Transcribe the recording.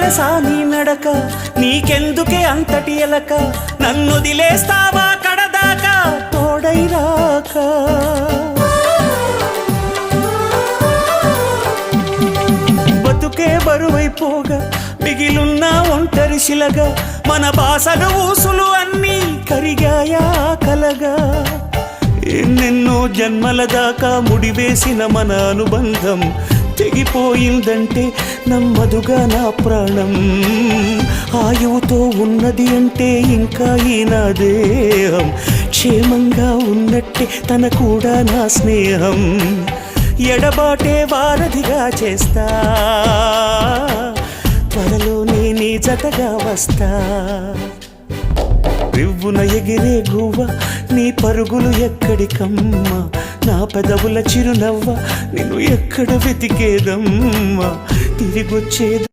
వయసా నీ నడక, నీకెందుకే అంతటి ఎలక, నన్నొదిలేస్తావా కడదాకా తోడై రాక. బతుకే బరువైపోగా మిగిలున్న ఒంటరి శిలగా, మన బాసలు ఊసులు అన్నీ కరిగాయా కలగా. ఎన్నెన్నో జన్మల దాకా ముడివేసిన మన అనుబంధం తెగిపోయిందంటే నమ్మదుగా నా ప్రాణం. ఆయువుతో ఉన్నది అంటే ఇంకా ఈ నా దేహం, క్షేమంగా ఉన్నట్టే తన కూడా నా స్నేహం. ఎడబాటే వారధిగా చేస్తా, త్వరలోనే నీ జతగా వస్తా. రివ్వున ఎగిరే గువ్వ నీ పరుగులు ఎక్కడికమ్మా, నా పెదవుల చిరునవ్వ నిన్ను ఎక్కడ వెతికేదమ్మా. తిరిగొచ్చేది